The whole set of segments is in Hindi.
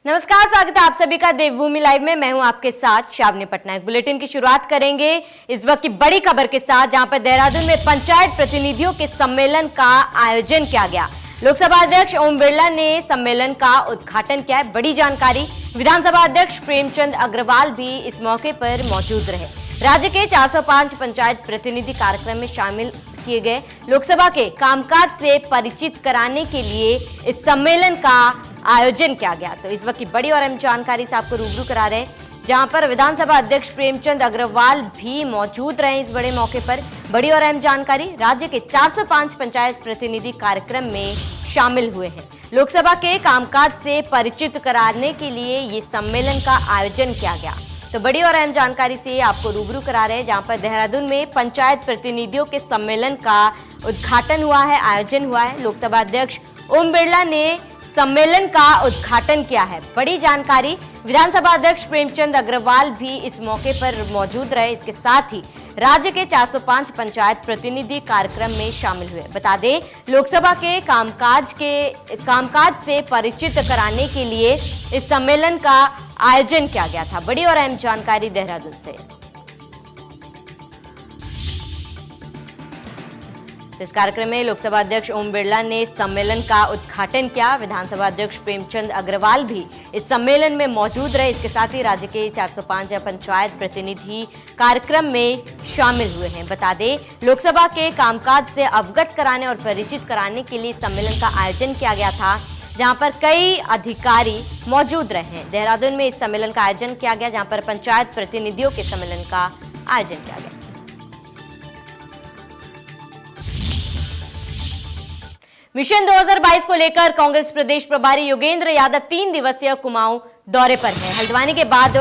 नमस्कार, स्वागत है आप सभी का देवभूमि लाइव में। मैं हूं आपके साथ शावनी पटनायक। बुलेटिन की शुरुआत करेंगे इस वक्त की बड़ी खबर के साथ, जहां पर देहरादून में पंचायत प्रतिनिधियों के सम्मेलन का आयोजन किया गया। लोकसभा अध्यक्ष ओम बिरला ने सम्मेलन का उद्घाटन किया। बड़ी जानकारी, विधानसभा अध्यक्ष प्रेमचंद अग्रवाल भी इस मौके पर मौजूद रहे। राज्य के 405 पंचायत प्रतिनिधि कार्यक्रम में शामिल किए गए। लोकसभा के कामकाज से परिचित कराने के लिए इस सम्मेलन का आयोजन किया गया। तो इस वक्त की बड़ी और अहम जानकारी से आपको रूबरू करा रहे हैं, जहां पर विधानसभा अध्यक्ष प्रेमचंद अग्रवाल भी मौजूद रहे इस बड़े मौके पर। बड़ी और अहम जानकारी, राज्य के 405 पंचायत प्रतिनिधि कार्यक्रम में शामिल हुए हैं। लोकसभा के कामकाज से परिचित कराने के लिए ये सम्मेलन का आयोजन किया गया। तो बड़ी और अहम जानकारी से आपको रूबरू करा रहे हैं, जहां पर देहरादून में पंचायत प्रतिनिधियों के सम्मेलन का उद्घाटन हुआ है, आयोजन हुआ है। लोकसभा अध्यक्ष ओम बिरला ने सम्मेलन का उद्घाटन किया है। बड़ी जानकारी, विधानसभा अध्यक्ष प्रेमचंद अग्रवाल भी इस मौके पर मौजूद रहे। इसके साथ ही राज्य के 405 पंचायत प्रतिनिधि कार्यक्रम में शामिल हुए। बता दें, लोकसभा के कामकाज से परिचित कराने के लिए इस सम्मेलन का आयोजन किया गया था। बड़ी और अहम जानकारी देहरादून से। इस कार्यक्रम में लोकसभा अध्यक्ष ओम बिरला ने सम्मेलन का उद्घाटन किया। विधानसभा अध्यक्ष प्रेमचंद अग्रवाल भी इस सम्मेलन में मौजूद रहे। इसके साथ ही राज्य के 405 पंचायत प्रतिनिधि कार्यक्रम में शामिल हुए हैं। बता दें, लोकसभा के कामकाज से अवगत कराने और परिचित कराने के लिए सम्मेलन का आयोजन किया गया था, जहां पर कई अधिकारी मौजूद रहे हैं। देहरादून में इस सम्मेलन का आयोजन किया गया, जहां पर पंचायत प्रतिनिधियों के सम्मेलन का आयोजन किया गया। मिशन 2022 को लेकर कांग्रेस प्रदेश प्रभारी योगेंद्र यादव 3 दिवसीय कुमाऊं दौरे पर हैं। हल्द्वानी के बाद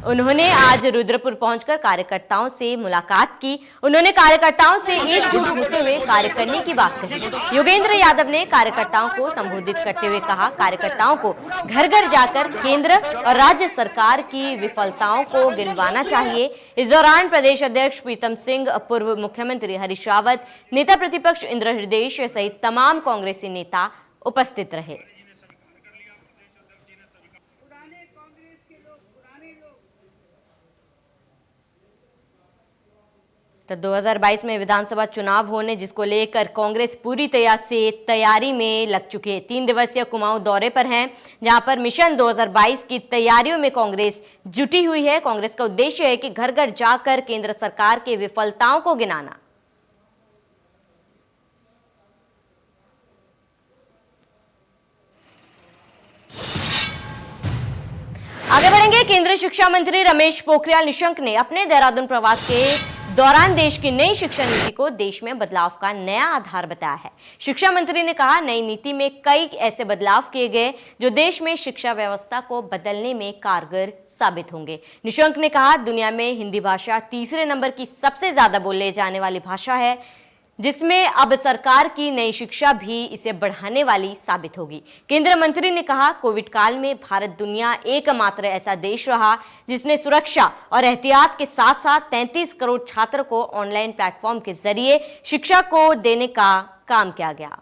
उन्होंने आज रुद्रपुर पहुंचकर कार्यकर्ताओं से मुलाकात की। उन्होंने कार्यकर्ताओं से एकजुट होते हुए कार्य करने की बात कही। योगेंद्र यादव ने कार्यकर्ताओं को संबोधित करते हुए कहा, कार्यकर्ताओं को घर घर जाकर केंद्र और राज्य सरकार की विफलताओं को गिनवाना चाहिए। इस दौरान प्रदेश अध्यक्ष प्रीतम सिंह, पूर्व मुख्यमंत्री हरीश रावत, नेता प्रतिपक्ष इंद्र हृदयेश सहित तमाम कांग्रेसी नेता उपस्थित रहे। तो 2022 में विधानसभा चुनाव होने, जिसको लेकर कांग्रेस पूरी तैयारी में लग चुकी है। 3 दिवसीय कुमाऊं दौरे पर हैं, जहां पर मिशन 2022 की तैयारियों में कांग्रेस जुटी हुई है। कांग्रेस का उद्देश्य है कि घर घर जाकर केंद्र सरकार की विफलताओं को गिनाना। आगे बढ़ेंगे। केंद्रीय शिक्षा मंत्री रमेश पोखरियाल निशंक ने अपने देहरादून प्रवास के दौरान देश की नई शिक्षा नीति को देश में बदलाव का नया आधार बताया है। शिक्षा मंत्री ने कहा, नई नीति में कई ऐसे बदलाव किए गए जो देश में शिक्षा व्यवस्था को बदलने में कारगर साबित होंगे। निशंक ने कहा, दुनिया में हिंदी भाषा तीसरे नंबर की सबसे ज्यादा बोले जाने वाली भाषा है, जिसमें अब सरकार की नई शिक्षा भी इसे बढ़ाने वाली साबित होगी। केंद्रीय मंत्री ने कहा, कोविड काल में भारत दुनिया एकमात्र ऐसा देश रहा जिसने सुरक्षा और एहतियात के साथ साथ 33 करोड़ छात्र को ऑनलाइन प्लेटफॉर्म के जरिए शिक्षा को देने का काम किया गया।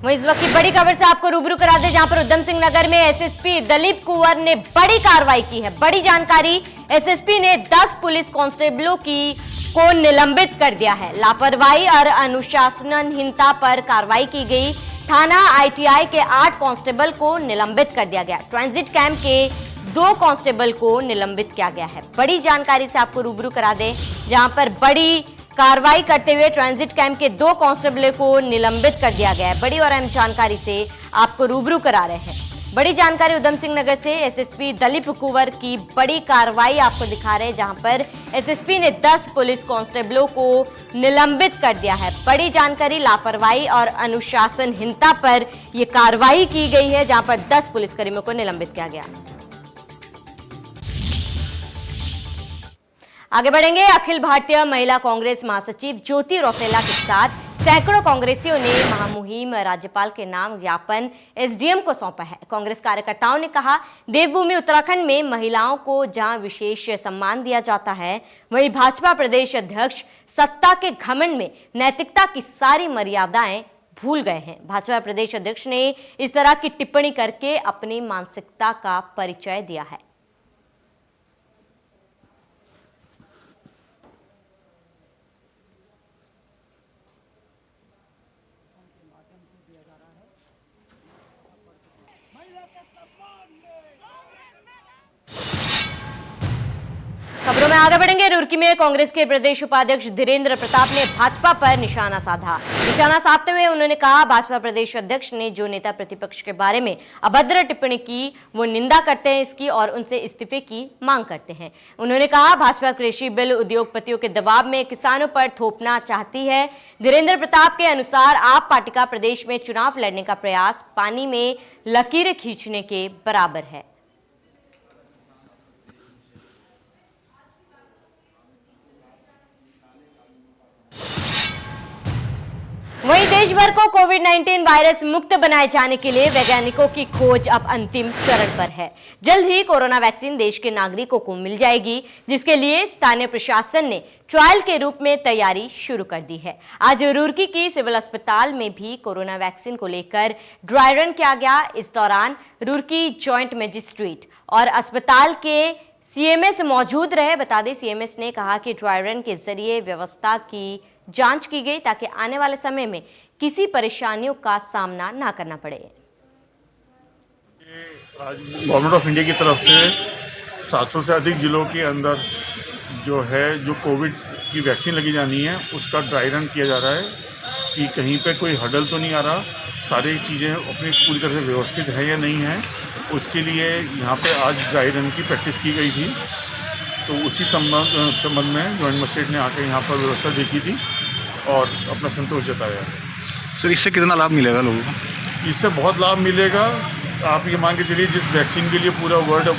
इस वक्त की बड़ी खबर से आपको रूबरू करा दे, जहां पर उधम सिंह नगर में एसएसपी दलीप कुंवर ने बड़ी कार्रवाई की है। बड़ी जानकारी, एसएसपी ने 10 पुलिस कांस्टेबलों को निलंबित कर दिया है। लापरवाही और अनुशासनहीनता पर कार्रवाई की गई। थाना आईटीआई के 8 कांस्टेबल को निलंबित कर दिया गया। ट्रांजिट कैंप के 2 कांस्टेबल को निलंबित किया गया है। बड़ी जानकारी से आपको रूबरू करा दे, जहां पर बड़ी कार्रवाई करते हुए ट्रांजिट कैंप के 2 कांस्टेबल को निलंबित कर दिया गया है। बड़ी और अहम जानकारी से आपको रूबरू करा रहे हैं। बड़ी जानकारी उधम सिंह नगर से एसएसपी दलीप कुंवर की बड़ी कार्रवाई आपको दिखा रहे हैं, जहां पर एसएसपी ने 10 पुलिस कांस्टेबलों को निलंबित कर दिया है। बड़ी जानकारी, लापरवाही और अनुशासनहीनता पर यह कार्रवाई की गई है, जहां पर 10 पुलिसकर्मियों को निलंबित किया गया। आगे बढ़ेंगे। अखिल भारतीय महिला कांग्रेस महासचिव ज्योति रौतेला के साथ सैकड़ों कांग्रेसियों ने महामुहिम राज्यपाल के नाम ज्ञापन एसडीएम को सौंपा है। कांग्रेस कार्यकर्ताओं ने कहा, देवभूमि उत्तराखंड में महिलाओं को जहां विशेष सम्मान दिया जाता है, वहीं भाजपा प्रदेश अध्यक्ष सत्ता के घमंड में नैतिकता की सारी मर्यादाएं भूल गए हैं। भाजपा प्रदेश अध्यक्ष ने इस तरह की टिप्पणी करके अपनी मानसिकता का परिचय दिया है। खबरों में आगे बढ़ेंगे। रुड़की में कांग्रेस के प्रदेश उपाध्यक्ष धीरेन्द्र प्रताप ने भाजपा पर निशाना साधा। निशाना साधते हुए उन्होंने कहा, भाजपा प्रदेश अध्यक्ष ने जो नेता प्रतिपक्ष के बारे में अभद्र टिप्पणी की, वो निंदा करते हैं इसकी और उनसे इस्तीफे की मांग करते हैं। उन्होंने कहा, भाजपा कृषि बिल उद्योगपतियों के दबाव में किसानों पर थोपना चाहती है। धीरेन्द्र प्रताप के अनुसार आप पार्टी का प्रदेश में चुनाव लड़ने का प्रयास पानी में लकीरें खींचने के बराबर है। वहीं देश भर को कोविड-19 वायरस मुक्त बनाए जाने के लिए वैज्ञानिकों की खोज अब अंतिम चरण पर है। जल्द ही कोरोना वैक्सीन देश के नागरिकों को मिल जाएगी, जिसके लिए स्थानीय प्रशासन ने ट्रायल के रूप में तैयारी शुरू कर दी है। आज रुड़की की सिविल अस्पताल में भी कोरोना वैक्सीन को लेकर ड्राई रन किया गया। इस दौरान रुड़की जॉइंट मजिस्ट्रेट और अस्पताल के सीएमएस मौजूद रहे। बता दें, सीएमएस ने कहा कि ड्राई रन के जरिए व्यवस्था की जांच की गई ताकि आने वाले समय में किसी परेशानियों का सामना ना करना पड़े। आज गवर्नमेंट ऑफ इंडिया की तरफ से 700 से अधिक जिलों के अंदर जो कोविड की वैक्सीन लगी जानी है, उसका ड्राई रन किया जा रहा है कि कहीं पे कोई हडल तो नहीं आ रहा, सारी चीज़ें अपनी पूरी तरह से व्यवस्थित है या नहीं है। उसके लिए यहाँ पे आज ड्राई रन की प्रैक्टिस की गई थी। तो उसी संबंध में जॉइंट मजिस्ट्रेट ने आकर यहाँ पर व्यवस्था देखी थी और अपना संतोष जताया। सर, इससे कितना लाभ मिलेगा लोगों को? इससे बहुत लाभ मिलेगा। आप ये मान के चलिए, जिस वैक्सीन के लिए पूरा वर्ल्ड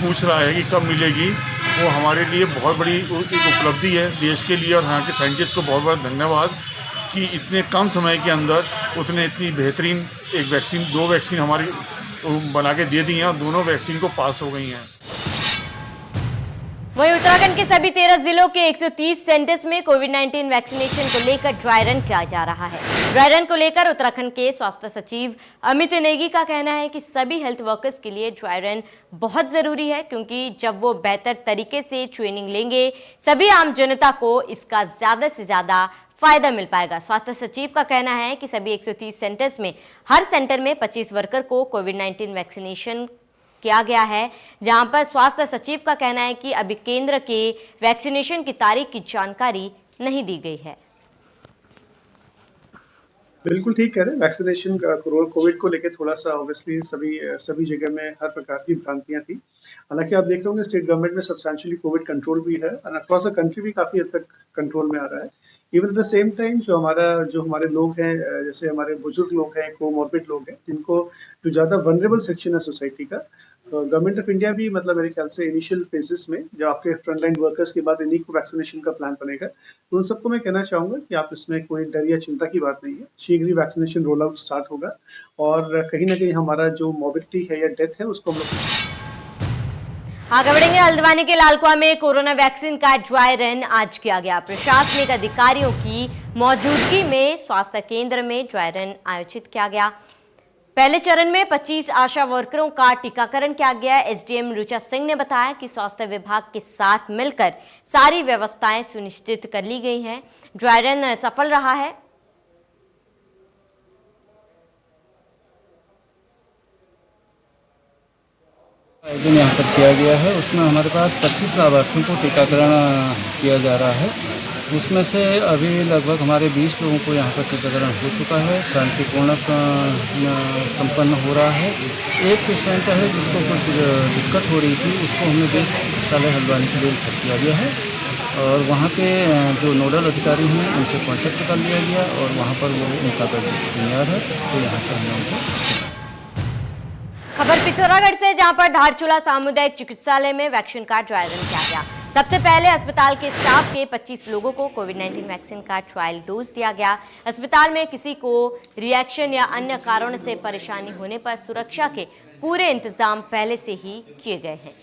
पूछ रहा है कि कब मिलेगी, वो हमारे लिए बहुत बड़ी एक उपलब्धि है देश के लिए। और यहाँ के साइंटिस्ट को बहुत बड़ा धन्यवाद कि इतने कम समय के अंदर इतनी बेहतरीन एक वैक्सीन, 2 वैक्सीन हमारी बना के दे दी हैं और दोनों वैक्सीन को पास हो गई हैं। वहीं उत्तराखंड के सभी 13 जिलों के 130 सेंटर्स में कोविड-19 वैक्सीनेशन को लेकर ड्राई रन किया जा रहा है। ड्राई रन को लेकर उत्तराखंड के स्वास्थ्य सचिव अमित नेगी का कहना है कि सभी हेल्थ वर्कर्स के लिए ड्राई रन बहुत जरूरी है, क्योंकि जब वो बेहतर तरीके से ट्रेनिंग लेंगे, सभी आम जनता को इसका ज्यादा से ज्यादा फायदा मिल पाएगा। स्वास्थ्य सचिव का कहना है कि सभी 130 सेंटर्स में हर सेंटर में 25 वर्कर को कोविड-19 वैक्सीनेशन किया गया है, जहां पर स्वास्थ्य सचिव का कहना है कि अभी केंद्र के वैक्सीनेशन की तारीख की जानकारी नहीं दी गई है। बिल्कुल ठीक कह रहे हैं। वैक्सीनेशन कोविड को लेकर थोड़ा सा ऑब्वियसली सभी जगह में हर प्रकार की भ्रांतियां थी। हालांकि आप देख रहे होंगे स्टेट गवर्नमेंट में सब्सटेंशियली कोविड कंट्रोल भी है और अक्रॉस द कंट्री भी काफी हद तक कंट्रोल में आ रहा है। Even at the same time जो हमारे लोग हैं, जैसे हमारे बुजुर्ग लोग हैं, कोमॉर्बिड लोग हैं, जिनको जो ज़्यादा वनरेबल सेक्शन है सोसाइटी का, गवर्नमेंट ऑफ इंडिया भी मतलब मेरे ख्याल से इनिशियल फेजेस में जब आपके फ्रंटलाइन वर्कर्स के बाद इन्हीं को वैक्सीनेशन का प्लान बनेगा, तो उन सबको मैं कहना चाहूँगा कि आप इसमें कोई डर या चिंता की बात नहीं है। शीघ्र ही वैक्सीनेशन रोल आउट स्टार्ट होगा और कहीं ना कहीं हमारा जो मॉर्बिडिटी है या डेथ है उसको हम लोग आगे बढ़ेंगे। हल्द्वानी के लालकुआं में कोरोना वैक्सीन का ड्राई रन आज किया गया। प्रशासनिक अधिकारियों की मौजूदगी में स्वास्थ्य केंद्र में ड्राई रन आयोजित किया गया। पहले चरण में 25 आशा वर्करों का टीकाकरण किया गया। एसडीएम रुचा सिंह ने बताया कि स्वास्थ्य विभाग के साथ मिलकर सारी व्यवस्थाएं सुनिश्चित कर ली गई हैं। ड्राई रन सफल रहा है। आयोजन यहाँ पर किया गया है, उसमें हमारे पास 25 लाभार्थियों को टीकाकरण किया जा रहा है। उसमें से अभी लगभग हमारे 20 लोगों को यहाँ पर टीकाकरण हो चुका है, शांतिपूर्ण संपन्न हो रहा है। एक पेशेंट है जिसको कुछ दिक्कत हो रही थी, उसको हमने देश चिकित्सालय हल्द्वानी के लिए रेफर किया गया है और वहाँ के जो नोडल अधिकारी हैं उनसे कॉन्टेक्ट कर लिया गया और वहाँ पर वो उनका तैयार है, तो यहाँ से हमने उनको। खबर पिथौरागढ़ से, जहां पर धारचूला सामुदायिक चिकित्सालय में वैक्सीन का ड्राई रन किया गया। सबसे पहले अस्पताल के स्टाफ के 25 लोगों को कोविड-19 वैक्सीन का ट्रायल डोज दिया गया। अस्पताल में किसी को रिएक्शन या अन्य कारणों से परेशानी होने पर सुरक्षा के पूरे इंतजाम पहले से ही किए गए हैं।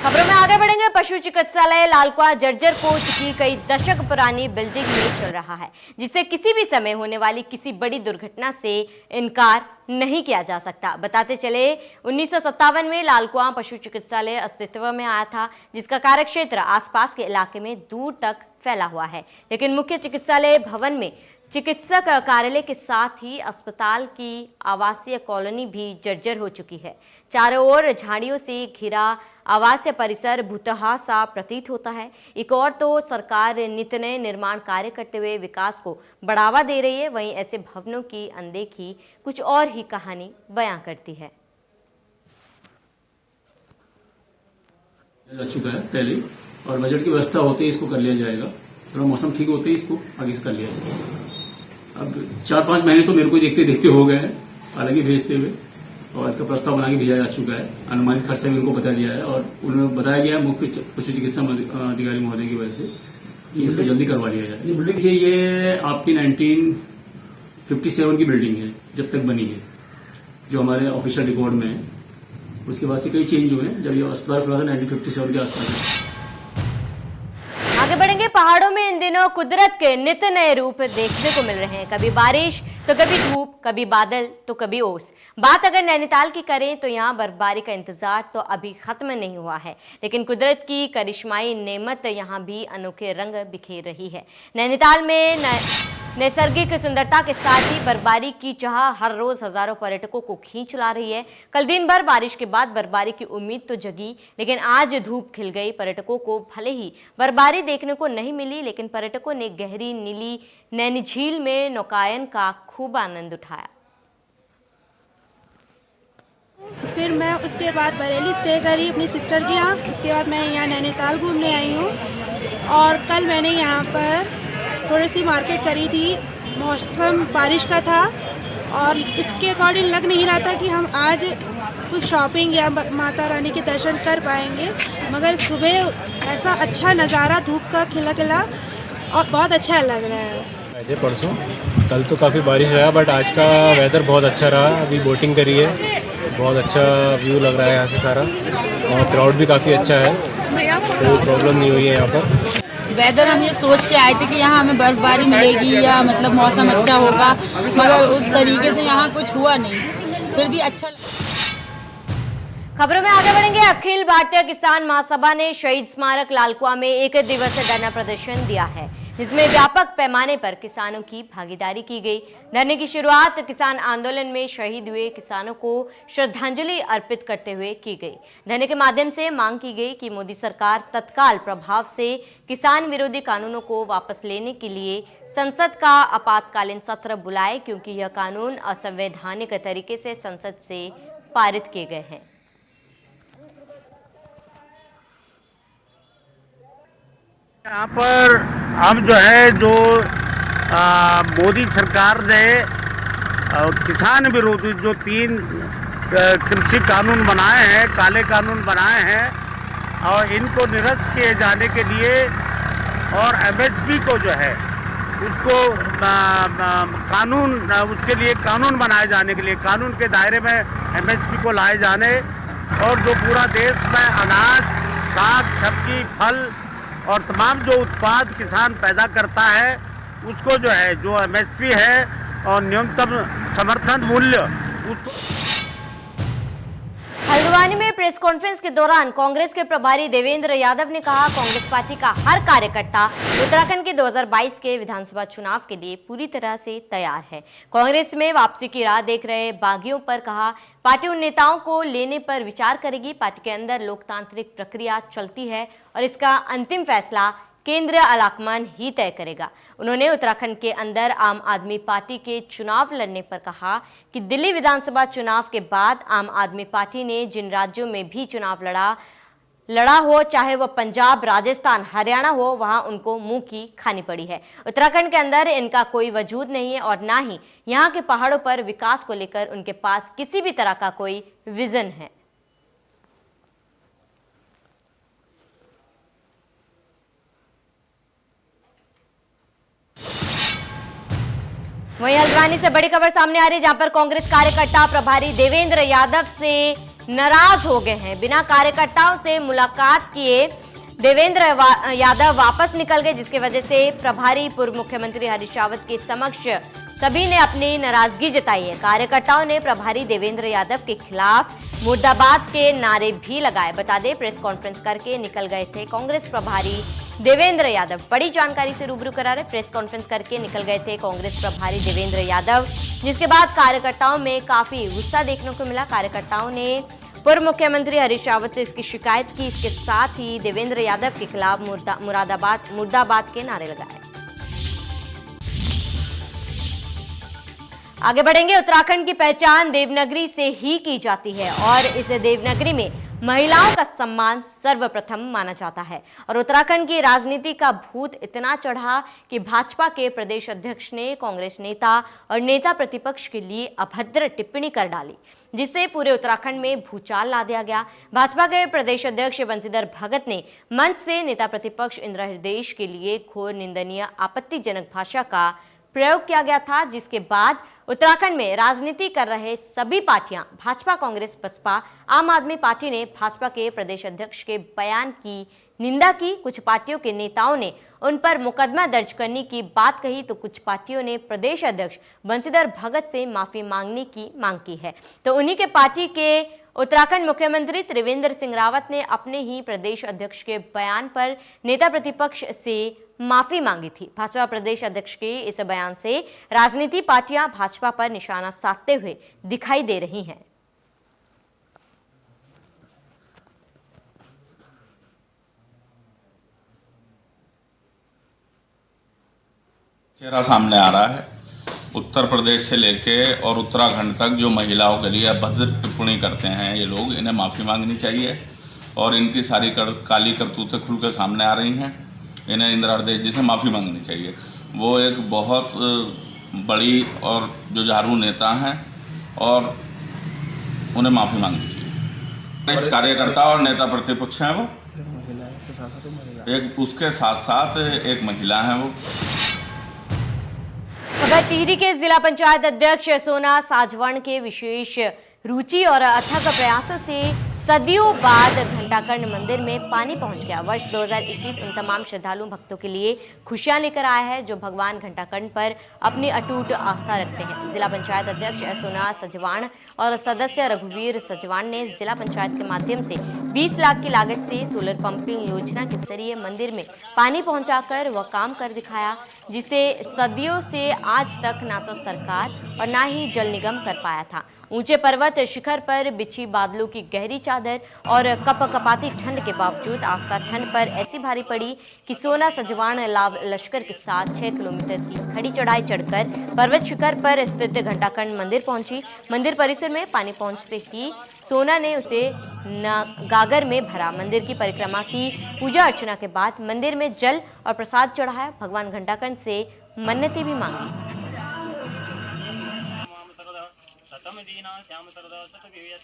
खबरों में आगे बढ़ेंगे। पशु चिकित्सालय लालकुआं जर्जर हो चुकी कई दशक पुरानी बिल्डिंग में चल रहा है, जिससे किसी भी समय होने वाली किसी बड़ी दुर्घटना से इनकार नहीं किया जा सकता। बताते चले 1957 में लालकुआं पशु चिकित्सालय अस्तित्व में आया था, जिसका कार्यक्षेत्र आसपास के इलाके में दूर तक फैला हुआ है। लेकिन मुख्य चिकित्सालय भवन में चिकित्सक कार्यालय के साथ ही अस्पताल की आवासीय कॉलोनी भी जर्जर हो चुकी है। चारों ओर झाड़ियों से घिरा आवासीय परिसर भूतहा सा प्रतीत होता है। एक और तो सरकार नित नए निर्माण कार्य करते हुए विकास को बढ़ावा दे रही है, वहीं ऐसे भवनों की अनदेखी कुछ और ही कहानी बयां करती है। जा चुका है पहले, और बजट की व्यवस्था होते ही इसको कर लिया जाएगा। थोड़ा मौसम ठीक होते ही इसको आगे से कर लिया जाएगा। अब 4-5 महीने तो मेरे को देखते देखते हो गए हैं, हालांकि भेजते हुए, और इसका प्रस्ताव बना के भेजा जा चुका है। अनुमानित खर्चा भी उनको बता दिया है, और उन्हें बताया गया है मुख्य पशु चिकित्सा अधिकारी महोदय की वजह से कि इसको जल्दी करवा लिया जाए। ये बिल्डिंग है, ये आपकी 1957 की बिल्डिंग है जब तक बनी है, जो हमारे ऑफिशियल रिकॉर्ड में है। उसके बाद से कई चेंज हुए हैं। जब ये अस्पताल खुला था 1957 के आसपास। आगे बढ़ेंगे। पहाड़ों में इन दिनों कुदरत के नित नए रूप देखने को मिल रहे हैं। कभी बारिश तो कभी धूप, कभी बादल तो कभी ओस। बात अगर नैनीताल की करें तो यहाँ बर्फबारी का इंतजार तो अभी खत्म नहीं हुआ है, लेकिन कुदरत की करिश्माई नेमत यहाँ भी अनोखे रंग बिखेर रही है। नैनीताल में नैसर्गिक सुंदरता के साथ ही बर्फबारी की चाह हर रोज हजारों पर्यटकों को खींच ला रही है। कल दिन भर बारिश के बाद बर्फबारी की उम्मीद तो जगी, लेकिन आज धूप खिल गई। पर्यटकों को भले ही बर्फबारी देखने को नहीं मिली, लेकिन पर्यटकों ने गहरी नीली नैनी झील में नौकायन का खूब आनंद उठाया। फिर मैं उसके बाद बरेली स्टे करी अपनी सिस्टर के यहाँ। उसके बाद मैं यहाँ नैनीताल घूमने आई हूँ, और कल मैंने यहाँ पर थोड़ी सी मार्केट करी थी। मौसम बारिश का था, और इसके अकॉर्डिंग लग नहीं रहा था कि हम आज कुछ शॉपिंग या माता रानी के दर्शन कर पाएंगे, मगर सुबह ऐसा अच्छा नज़ारा धूप का खिला खिला और बहुत अच्छा लग रहा है। ऐसे परसों कल तो काफ़ी बारिश रहा, बट आज का वेदर बहुत अच्छा रहा। अभी बोटिंग करी है, बहुत अच्छा व्यू लग रहा है यहाँ से सारा, और क्राउड भी काफ़ी अच्छा है, कोई प्रॉब्लम नहीं हुई है यहाँ पर। वेदर हम ये सोच के आए थे कि यहाँ हमें बर्फबारी मिलेगी या मतलब मौसम अच्छा होगा, मगर उस तरीके से यहाँ कुछ हुआ नहीं, फिर भी अच्छा। खबरों में आगे बढ़ेंगे। अखिल भारतीय किसान महासभा ने शहीद स्मारक लालकुआं में 1 दिवसीय धरना प्रदर्शन दिया है, जिसमें व्यापक पैमाने पर किसानों की भागीदारी की गई। धरने की शुरुआत किसान आंदोलन में शहीद हुए किसानों को श्रद्धांजलि अर्पित करते हुए की गई। धरने के माध्यम से मांग की गई कि मोदी सरकार तत्काल प्रभाव से किसान विरोधी कानूनों को वापस लेने के लिए संसद का आपातकालीन सत्र बुलाए, क्योंकि यह कानून असंवैधानिक तरीके से संसद से पारित किए गए हैं। यहाँ पर हम जो है मोदी सरकार ने किसान विरोधी जो 3 कृषि कानून बनाए हैं, काले कानून बनाए हैं, और इनको निरस्त किए जाने के लिए और एमएसपी को जो है उसको कानून, उसके लिए कानून बनाए जाने के लिए कानून के दायरे में एमएसपी को लाए जाने, और जो पूरा देश में अनाज, साग, सब्जी, फल और तमाम जो उत्पाद किसान पैदा करता है उसको जो है, जो एमएसपी है और न्यूनतम समर्थन मूल्य उसको। हल्द्वानी में प्रेस कॉन्फ्रेंस के दौरान कांग्रेस के प्रभारी देवेंद्र यादव ने कहा, कांग्रेस पार्टी का हर कार्यकर्ता उत्तराखंड के 2022 के विधानसभा चुनाव के लिए पूरी तरह से तैयार है। कांग्रेस में वापसी की राह देख रहे बागियों पर कहा, पार्टी उन नेताओं को लेने पर विचार करेगी। पार्टी के अंदर लोकतांत्रिक प्रक्रिया चलती है और इसका अंतिम फैसला केंद्र अलाकमान ही तय करेगा। उन्होंने उत्तराखंड के अंदर आम आदमी पार्टी के चुनाव लड़ने पर कहा कि दिल्ली विधानसभा चुनाव के बाद आम आदमी पार्टी ने जिन राज्यों में भी चुनाव लड़ा लड़ा हो, चाहे वो पंजाब, राजस्थान, हरियाणा हो, वहां उनको मुंह की खानी पड़ी है। उत्तराखंड के अंदर इनका कोई वजूद नहीं है और ना ही यहाँ के पहाड़ों पर विकास को लेकर उनके पास किसी भी तरह का कोई विजन है। वहीं हल्द्वानी से बड़ी खबर सामने आ रही है, जहां पर कांग्रेस कार्यकर्ता प्रभारी देवेंद्र यादव से नाराज हो गए हैं। बिना कार्यकर्ताओं से मुलाकात किए देवेंद्र यादव वापस निकल गए, जिसकी वजह से प्रभारी पूर्व मुख्यमंत्री हरीश रावत के समक्ष सभी ने अपनी नाराजगी जताई है। कार्यकर्ताओं ने प्रभारी देवेंद्र यादव के खिलाफ मुर्दाबाद के नारे भी लगाए। बता दें, प्रेस कॉन्फ्रेंस करके निकल गए थे कांग्रेस प्रभारी देवेंद्र यादव। बड़ी जानकारी से रूबरू करा रहे, प्रेस कॉन्फ्रेंस करके निकल गए थे कांग्रेस प्रभारी देवेंद्र यादव, जिसके बाद कार्यकर्ताओं में काफी गुस्सा देखने को मिला। कार्यकर्ताओं ने पूर्व मुख्यमंत्री हरीश रावत से इसकी शिकायत की। इसके साथ ही देवेंद्र यादव के खिलाफ मुर्दाबाद के नारे लगाए। आगे बढ़ेंगे। उत्तराखंड की पहचान देवनागरी से ही की जाती है और इस देवनागरी में महिलाओं का सम्मान सर्वप्रथम माना जाता है। और उत्तराखंड की राजनीति का भूत इतना चढ़ा कि भाजपा के प्रदेश अध्यक्ष ने कांग्रेस नेता और नेता प्रतिपक्ष के लिए अभद्र टिप्पणी कर डाली, जिससे पूरे उत्तराखंड में भूचाल ला दिया गया। भाजपा के प्रदेश अध्यक्ष बंशीधर भगत ने मंच से नेता प्रतिपक्ष इंदिरा हृदयेश के लिए घोर निंदनीय आपत्तिजनक भाषा का प्रयोग किया गया था, जिसके बाद उत्तराखंड में राजनीति कर रहे सभी पार्टियां, भाजपा, कांग्रेस, बसपा, आम आदमी पार्टी ने भाजपा के प्रदेश अध्यक्ष के बयान की निंदा की। कुछ पार्टियों के नेताओं ने उन पर मुकदमा दर्ज करने की बात कही, तो कुछ पार्टियों ने प्रदेश अध्यक्ष बंशीधर भगत से माफी मांगने की मांग की है। तो उन्हीं के पार्टी के उत्तराखंड मुख्यमंत्री त्रिवेंद्र सिंह रावत ने अपने ही प्रदेश अध्यक्ष के बयान पर नेता प्रतिपक्ष से माफी मांगी थी। भाजपा प्रदेश अध्यक्ष के इस बयान से राजनीति पार्टियां भाजपा पर निशाना साधते हुए दिखाई दे रही हैं। चेहरा सामने आ रहा है। उत्तर प्रदेश से लेके और उत्तराखंड तक जो महिलाओं के लिए अभद्र टिप्पणी करते हैं ये लोग, इन्हें माफ़ी मांगनी चाहिए और इनकी सारी काली करतूतें खुल कर सामने आ रही हैं। इन्हें इंदिरा हृदयेश जी से माफ़ी मांगनी चाहिए। वो एक बहुत बड़ी और जुझारू नेता हैं और उन्हें माफ़ी मांगनी चाहिए। कार्यकर्ता और नेता प्रतिपक्ष हैं वो, एक उसके साथ साथ एक महिला हैं वो। खबर टिहरी के जिला पंचायत अध्यक्ष सोना साजवान के विशेष रुचि और अथक प्रयासों से सदियों बाद घंटाकर्ण मंदिर में पानी पहुंच गया। वर्ष 2021 उन तमाम श्रद्धालु भक्तों के लिए खुशियां लेकर आया है जो भगवान घंटाकर्ण पर अपनी अटूट आस्था रखते हैं। जिला पंचायत अध्यक्ष सोना सजवान और सदस्य रघुवीर सजवान ने जिला पंचायत के माध्यम से 20 लाख की लागत से सोलर पंपिंग योजना के जरिए मंदिर में पानी पहुंचाकर वह काम कर दिखाया, जिसे सदियों से आज तक ना तो सरकार और ना ही जल निगम कर पाया था। ऊंचे पर्वत शिखर पर बिछी बादलों की गहरी चादर और कपकपाती ठंड के बावजूद आस्था ठंड पर ऐसी भारी पड़ी कि सोना सजवान लाव लश्कर के साथ 6 किलोमीटर की खड़ी चढ़ाई चढ़कर पर्वत शिखर पर स्थित घंटाकर्ण मंदिर पहुंची। मंदिर परिसर में पानी पहुंचते ही सोना ने उसे गागर में भरा। मंदिर की परिक्रमा की, पूजा अर्चना के बाद मंदिर में जल और प्रसाद चढ़ाया। भगवान घंटाकर्ण से मन्नतें भी मांगी।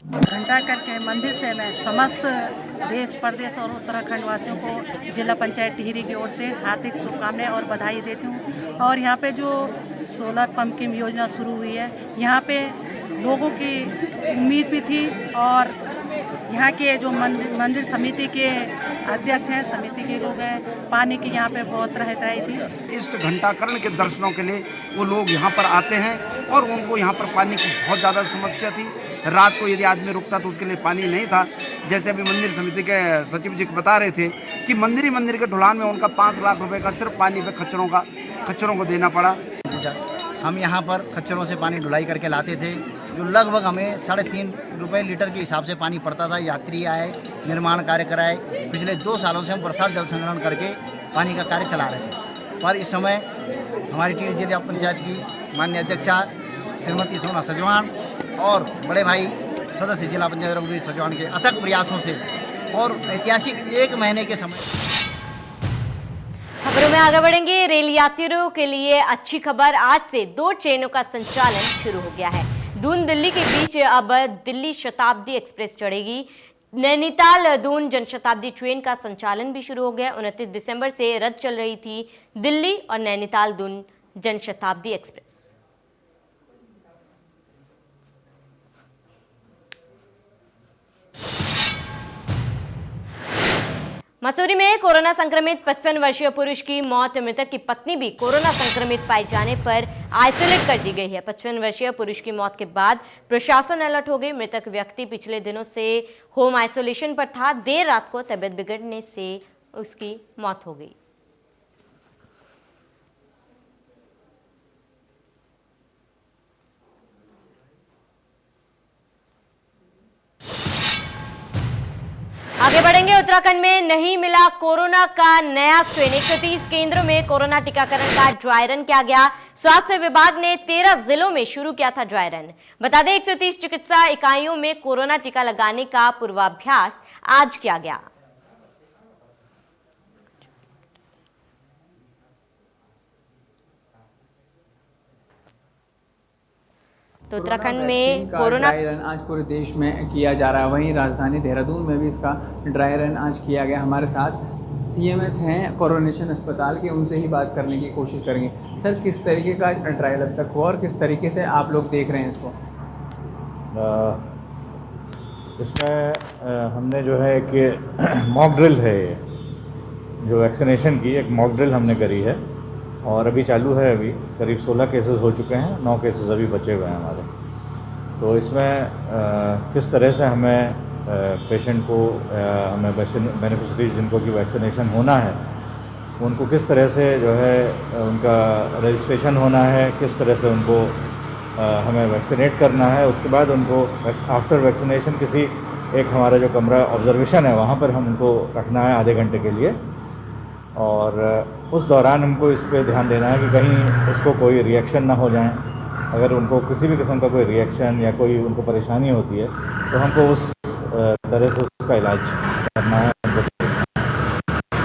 घंटाकर्ण के मंदिर से मैं समस्त देश प्रदेश और उत्तराखंड वासियों को जिला पंचायत टिहरी की ओर से हार्दिक शुभकामनाएं और बधाई देती हूँ। और यहाँ पे जो सोलर पंप की योजना शुरू हुई है, यहाँ पे लोगों की उम्मीद भी थी और यहाँ के जो मंदिर समिति के अध्यक्ष हैं, समिति के लोग हैं, पानी की यहाँ पे बहुत रहतराई थी। इस घंटाकर्ण के दर्शनों के लिए वो लोग यहाँ पर आते हैं और उनको यहाँ पर पानी की बहुत ज़्यादा समस्या थी। रात को यदि आदमी रुकता तो उसके लिए पानी नहीं था। जैसे अभी मंदिर समिति के सचिव जी बता रहे थे कि मंदिर के ढुलान में उनका 5 लाख रुपए का सिर्फ पानी पे खच्चरों को देना पड़ा। हम यहाँ पर खच्चरों से पानी ढुलाई करके लाते थे, जो लगभग हमें 3.5 रुपये लीटर के हिसाब से पानी पड़ता था। यात्री आए, निर्माण कार्य कराए। पिछले 2 सालों से हम बरसात जल संग्रहण करके पानी का कार्य चला रहे थे। पर इस समय हमारी टिहरी जिला पंचायत की माननीय अध्यक्षा श्रीमती सोना सजवान और बड़े भाई सदस्य जिला पंचायत रघुवीर सजवान के अथक प्रयासों से और ऐतिहासिक 1 महीने के समय। खबरों में आगे बढ़ेंगे। रेल यात्रियों के लिए अच्छी खबर, आज से 2 ट्रेनों का संचालन शुरू हो गया है। दून दिल्ली के बीच अब दिल्ली शताब्दी एक्सप्रेस चढ़ेगी। नैनीताल दून जनशताब्दी ट्रेन का संचालन भी शुरू हो गया। 29 दिसंबर से रद्द चल रही थी दिल्ली और नैनीताल दून जनशताब्दी एक्सप्रेस। मसूरी में कोरोना संक्रमित 55 वर्षीय पुरुष की मौत। मृतक की पत्नी भी कोरोना संक्रमित पाए जाने पर आइसोलेट कर दी गई है। 55 वर्षीय पुरुष की मौत के बाद प्रशासन अलर्ट हो गई। मृतक व्यक्ति पिछले दिनों से होम आइसोलेशन पर था। देर रात को तबीयत बिगड़ने से उसकी मौत हो गई। आगे बढ़ेंगे। उत्तराखंड में नहीं मिला कोरोना का नया स्ट्रेन। 130 केंद्रों में कोरोना टीकाकरण का ड्राई रन किया गया। स्वास्थ्य विभाग ने 13 जिलों में शुरू किया था ड्राई रन। बता दें 130 चिकित्सा इकाइयों में कोरोना टीका लगाने का पूर्वाभ्यास आज किया गया। तो उत्तराखंड में कोरोना ड्राई रन आज पूरे देश में किया जा रहा है। वहीं राजधानी देहरादून में भी इसका ड्राई रन आज किया गया। हमारे साथ CMS हैं कोरोनेशन अस्पताल के, उनसे ही बात करने की कोशिश करेंगे। सर, किस तरीके का ट्रायल अब तक हुआ और किस तरीके से आप लोग देख रहे हैं इसको? इसमें हमने जो है कि मॉक ड्रिल है, जो वैक्सीनेशन की एक मॉक ड्रिल हमने करी है और अभी चालू है। अभी करीब 16 केसेस हो चुके हैं, 9 केसेस अभी बचे हुए हैं हमारे। तो इसमें किस तरह से हमें पेशेंट को हमें बेनिफिशरीज जिनको कि वैक्सीनेशन होना है उनको किस तरह से जो है उनका रजिस्ट्रेशन होना है, किस तरह से उनको हमें वैक्सीनेट करना है। उसके बाद उनको आफ्टर वैक्सीनेशन किसी एक हमारा जो कमरा ऑब्जर्वेशन है वहाँ पर हम उनको रखना है आधे घंटे के लिए। और उस दौरान हमको इस पर ध्यान देना है कि कहीं इसको कोई रिएक्शन ना हो जाए। अगर उनको किसी भी किस्म का कोई रिएक्शन या कोई उनको परेशानी होती है तो हमको उस तरह से उसका इलाज करना है।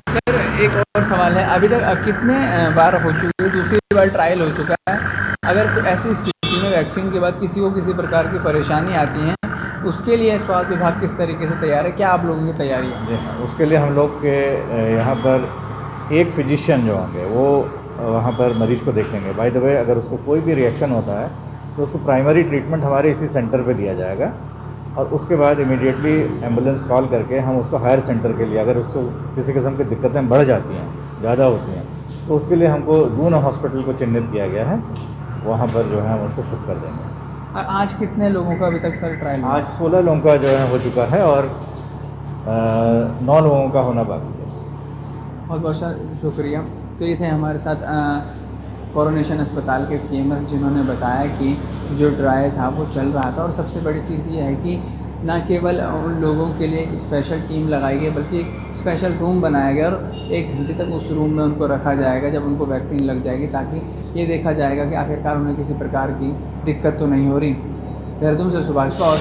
सर, एक और सवाल है, अभी तक कितने बार हो चुकी है, दूसरी बार ट्रायल हो चुका है? अगर ऐसी स्थिति में वैक्सीन के बाद किसी को किसी प्रकार की परेशानी आती है, उसके लिए स्वास्थ्य विभाग किस तरीके से तैयार है? क्या आप लोगों की तैयारी है? जी हाँ, उसके लिए हम लोग के यहाँ पर एक फिजिशियन जो होंगे वो वहाँ पर मरीज को देखेंगे। बाय द वे, अगर उसको कोई भी रिएक्शन होता है तो उसको प्राइमरी ट्रीटमेंट हमारे इसी सेंटर पे दिया जाएगा और उसके बाद इमीडिएटली एम्बुलेंस कॉल करके हम उसको हायर सेंटर के लिए, अगर उसको किसी किस्म की दिक्कतें बढ़ जाती हैं, ज़्यादा होती हैं, तो उसके लिए हमको दून हॉस्पिटल को चिन्हित किया गया है, वहाँ पर जो है हम उसको शिफ्ट कर देंगे। आज कितने लोगों का अभी तक सर ट्रायल? आज 16 लोगों का जो है हो चुका है और 9 लोगों का होना बाकी है। बहुत बहुत शुक्रिया। तो ये थे हमारे साथ कोरोनेशन अस्पताल के CMS, जिन्होंने बताया कि जो ड्राई था वो चल रहा था। और सबसे बड़ी चीज़ ये है कि न केवल उन लोगों के लिए एक स्पेशल टीम लगाई गई बल्कि एक स्पेशल रूम बनाया गया और 1 घंटे तक उस रूम में उनको रखा जाएगा जब उनको वैक्सीन लग जाएगी, ताकि ये देखा जाएगा कि आखिरकार उन्हें किसी प्रकार की दिक्कत तो नहीं हो रही। देहरादून से सुभाष कौर।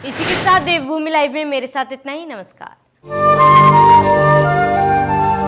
इसी के साथ देवभूमि लाइव में मेरे साथ इतना ही। नमस्कार।